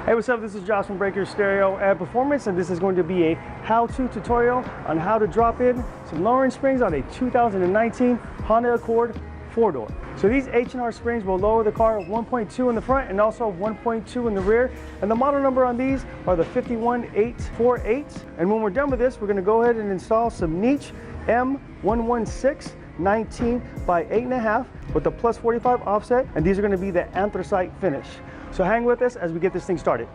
Hey, what's up? This is Josh from Breaker Stereo and Performance, and this is going to be a how-to tutorial on how to drop in some lowering springs on a 2019 Honda Accord 4-door. So these H&R springs will lower the car 1.2 in the front and also 1.2 in the rear. And the model number on these are the 51848. And when we're done with this, we're going to go ahead and install some niche M116 19 by 8.5 with a plus 45 offset, and these are going to be the anthracite finish. So hang with us as we get this thing started.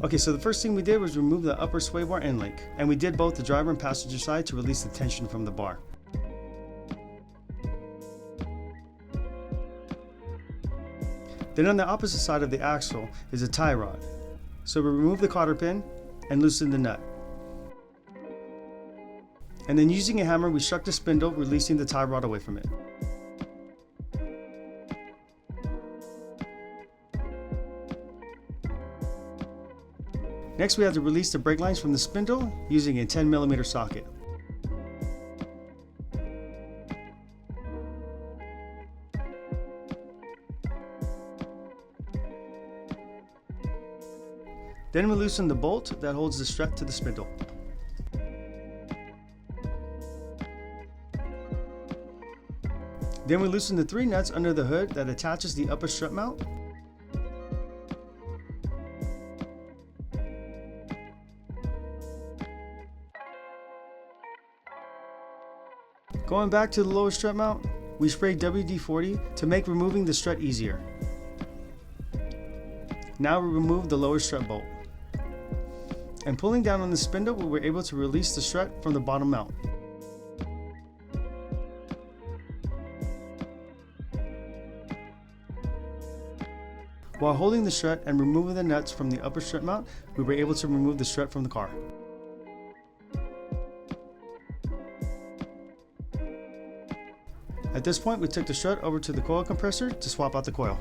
Okay, so the first thing we did was remove the upper sway bar end link, and we did both the driver and passenger side to release the tension from the bar. Then on the opposite side of the axle is a tie rod. So we remove the cotter pin and loosen the nut. And then using a hammer, we struck the spindle, releasing the tie rod away from it. Next, we have to release the brake lines from the spindle using a 10mm socket. Then we loosen the bolt that holds the strut to the spindle. Then we loosen the 3 nuts under the hood that attaches the upper strut mount. Going back to the lower strut mount, we sprayed WD-40 to make removing the strut easier. Now we remove the lower strut bolt. And pulling down on the spindle, we were able to release the strut from the bottom mount. While holding the strut and removing the nuts from the upper strut mount, we were able to remove the strut from the car. At this point, we took the strut over to the coil compressor to swap out the coil.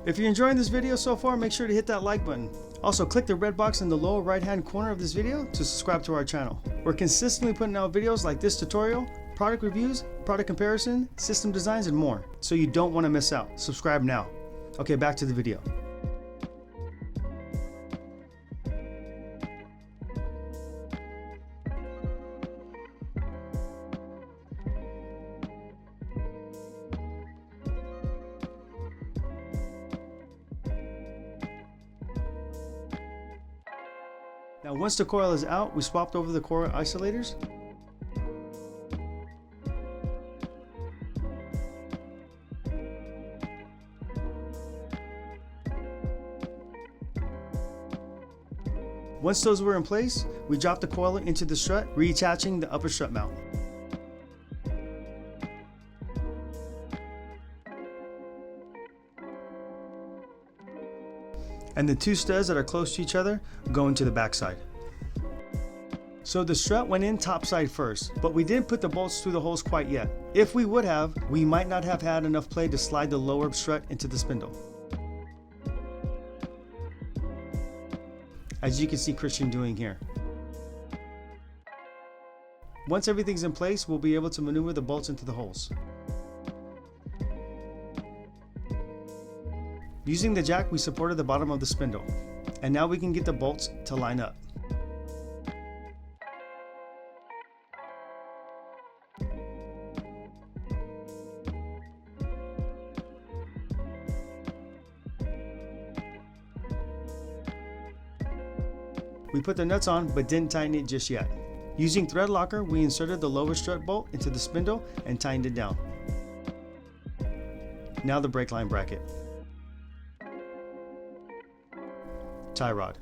If you're enjoying this video so far, make sure to hit that like button. Also, click the red box in the lower right hand corner of this video to subscribe to our channel. We're consistently putting out videos like this tutorial, product reviews, product comparison, system designs, and more, so you don't want to miss out. Subscribe now. Okay, back to the video. Now once the coil is out, we swapped over the coil isolators. Once those were in place, we dropped the coil into the strut, reattaching the upper strut mount. And the 2 studs that are close to each other go into the backside. So the strut went in topside first, but we didn't put the bolts through the holes quite yet. If we would have, we might not have had enough play to slide the lower strut into the spindle. As you can see Christian doing here. Once everything's in place, we'll be able to maneuver the bolts into the holes. Using the jack, we supported the bottom of the spindle, and now we can get the bolts to line up. We put the nuts on but didn't tighten it just yet. Using thread locker, we inserted the lower strut bolt into the spindle and tightened it down. Now the brake line bracket. Tie rod.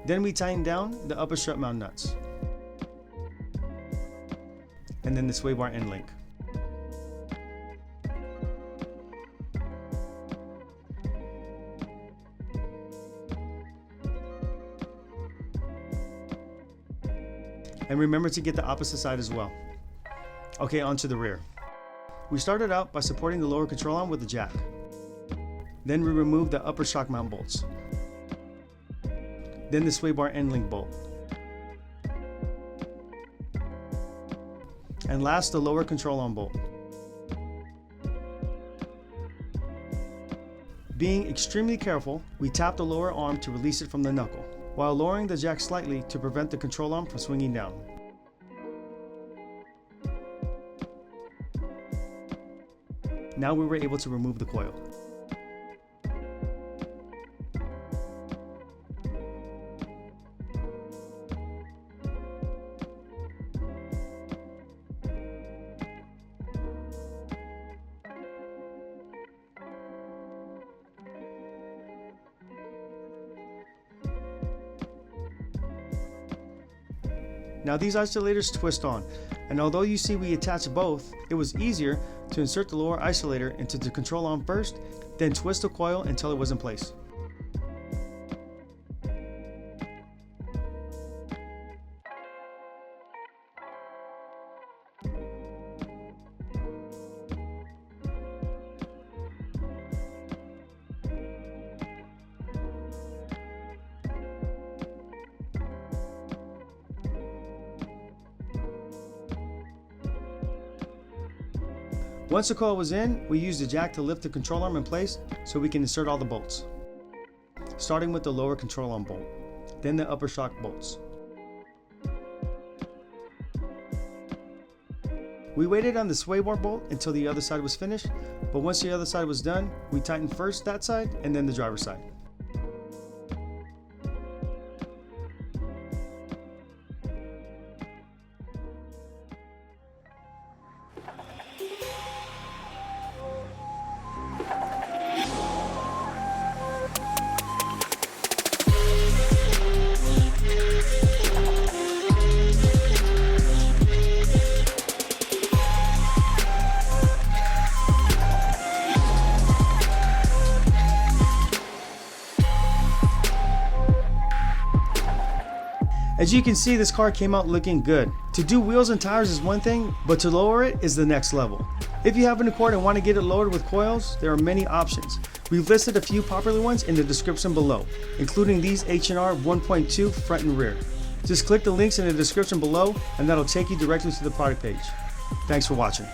Then we tighten down the upper strut mount nuts. And then the sway bar end link. And remember to get the opposite side as well. Okay, onto the rear. We started out by supporting the lower control arm with the jack. Then we removed the upper shock mount bolts. Then the sway bar end link bolt. And last, the lower control arm bolt. Being extremely careful, we tap the lower arm to release it from the knuckle, while lowering the jack slightly to prevent the control arm from swinging down. Now we were able to remove the coil. Now these isolators twist on, and although you see we attached both, it was easier to insert the lower isolator into the control arm first, then twist the coil until it was in place. Once the coil was in, we used the jack to lift the control arm in place so we can insert all the bolts. Starting with the lower control arm bolt, then the upper shock bolts. We waited on the sway bar bolt until the other side was finished, but once the other side was done, we tightened first that side and then the driver's side. As you can see, this car came out looking good. To do wheels and tires is one thing, but to lower it is the next level. If you have an Accord and want to get it lowered with coils, there are many options. We've listed a few popular ones in the description below, including these H&R 1.2 front and rear. Just click the links in the description below and that'll take you directly to the product page. Thanks for watching.